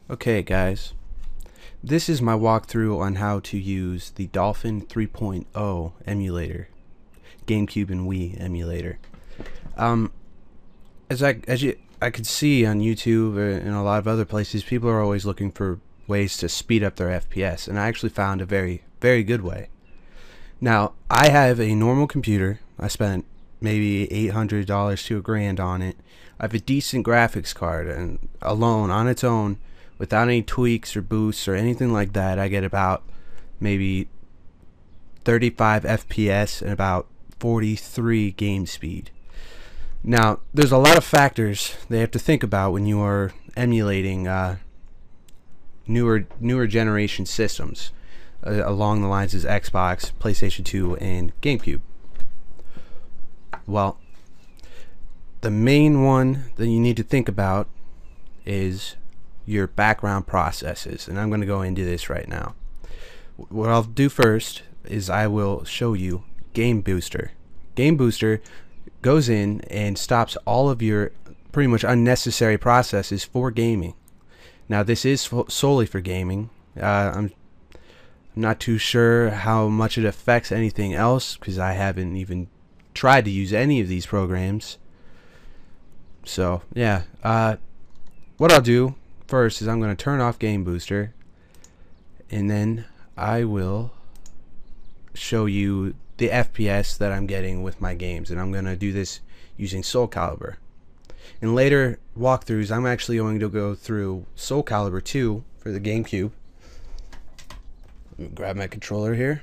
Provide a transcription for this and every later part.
Okay guys, this is my walkthrough on how to use the Dolphin 3.0 emulator, Gamecube and Wii emulator. As I could see on YouTube and a lot of other places, people are always looking for ways to speed up their FPS, and I actually found a very good way. Now, I have a normal computer. I spent maybe $800 to $1,000 on it. I have a decent graphics card, and alone, on its own, without any tweaks or boosts or anything like that, I get about maybe 35 FPS and about 43 game speed. Now, there's a lot of factors they have to think about when you are emulating newer generation systems along the lines as Xbox, PlayStation 2, and Gamecube. Well, the main one that you need to think about is your background processes, and I'm going to go into this right now. What I'll do first is I will show you Gamebooster. Gamebooster goes in and stops all of your pretty much unnecessary processes for gaming. Now, this is solely for gaming. I'm not too sure how much it affects anything else because I haven't even tried to use any of these programs. So yeah, what I'll do first is I'm going to turn off Gamebooster, and then I will show you the FPS that I'm getting with my games, and I'm going to do this using Soul Calibur. In later walkthroughs, I'm actually going to go through Soul Calibur 2 for the Gamecube. Let me grab my controller here,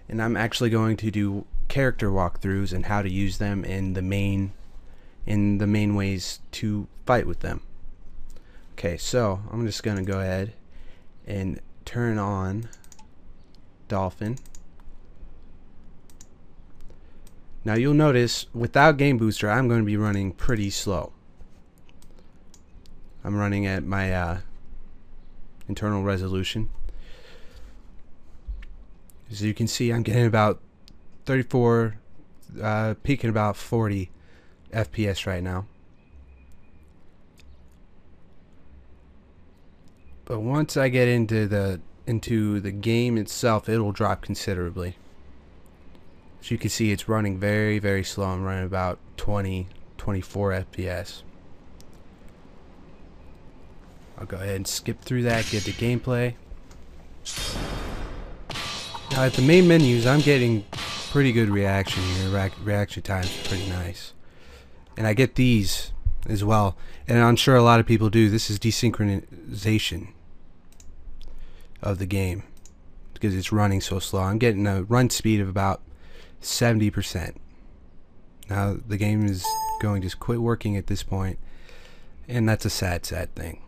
and I'm actually going to do character walkthroughs and how to use them in the main ways to fight with them. Okay, so I'm just gonna go ahead and turn on Dolphin. Now you'll notice without Gamebooster I'm going to be running pretty slow. I'm running at my internal resolution. As you can see, I'm getting about 34, peaking about 40 FPS right now. But once I get into the game itself, it'll drop considerably. As you can see, it's running very slow. I'm running about 24 FPS. I'll go ahead and skip through that, get to gameplay. Now at the main menus, I'm getting pretty good reaction here. Reaction times are pretty nice. And I get these as well. And I'm sure a lot of people do. This is desynchronization of the game because it's running so slow. I'm getting a run speed of about 70%. Now the game is going to quit working at this point, and that's a sad thing.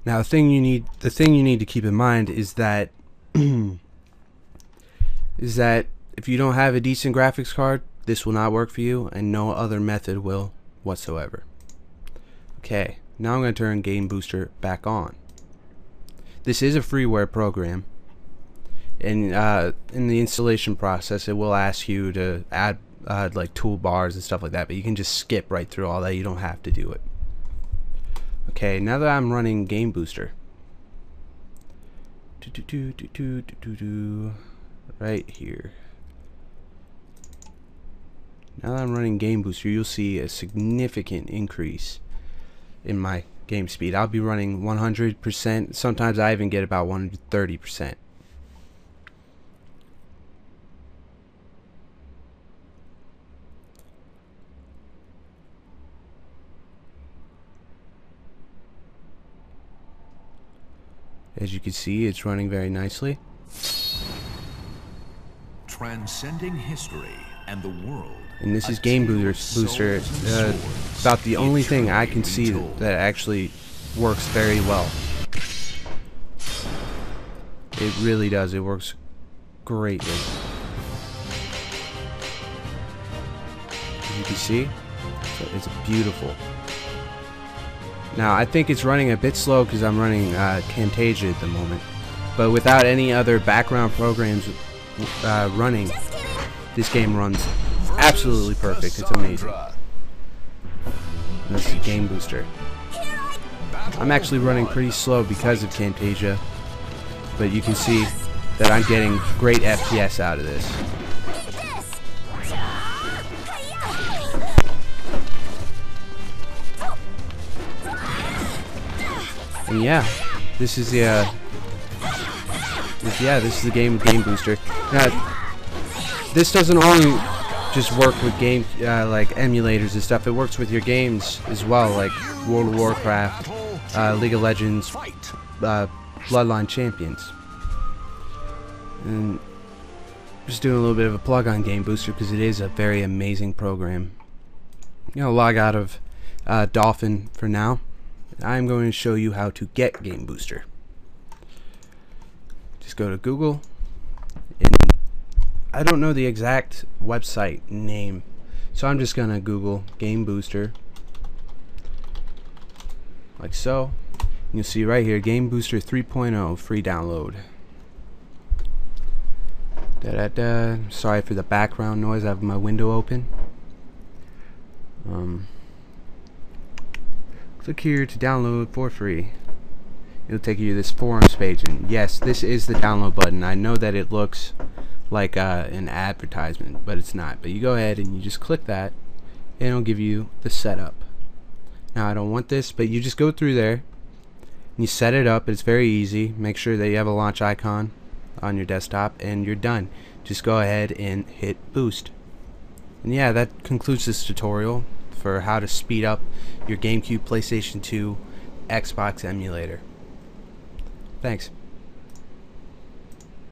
Now the thing you need to keep in mind is that if you don't have a decent graphics card, this will not work for you, and no other method will whatsoever. Okay, now I'm going to turn Gamebooster back on. This is a freeware program, and in the installation process it will ask you to add like toolbars and stuff like that, but you can just skip right through all that. You don't have to do it. Okay, now that I'm running Gamebooster, right here. Now that I'm running Gamebooster, you'll see a significant increase in my game speed. I'll be running 100%. Sometimes I even get about 130%. As you can see, it's running very nicely. Transcending history and the world. And this is Gamebooster. About the only thing I can see that actually works very well. It really does. It works greatly. As you can see, it's beautiful. Now I think it's running a bit slow because I'm running Camtasia at the moment. But without any other background programs running, this game runs absolutely perfect. It's amazing. And this is Gamebooster. I'm actually running pretty slow because of Camtasia, but you can see that I'm getting great FPS out of this. And yeah, this is the Gamebooster. Now, this doesn't only just work with like emulators and stuff. It works with your games as well, like World of Warcraft, League of Legends, Bloodline Champions. And just doing a little bit of a plug on Gamebooster because it is a very amazing program. You know, log out of Dolphin for now. I'm going to show you how to get Gamebooster. Just go to Google, and I don't know the exact website name, so I'm just gonna Google Gamebooster, like so. You'll see right here, Gamebooster 3.0 free download. Sorry for the background noise. I have my window open. Click here to download for free. It'll take you to this forums page, and yes, this is the download button. I know that it looks like an advertisement, but it's not. But you go ahead and you just click that, and it'll give you the setup. Now, I don't want this, but you just go through there and you set it up. It's very easy. Make sure that you have a launch icon on your desktop, and you're done. Just go ahead and hit boost. And yeah, that concludes this tutorial for how to speed up your GameCube, PlayStation 2, Xbox emulator. Thanks.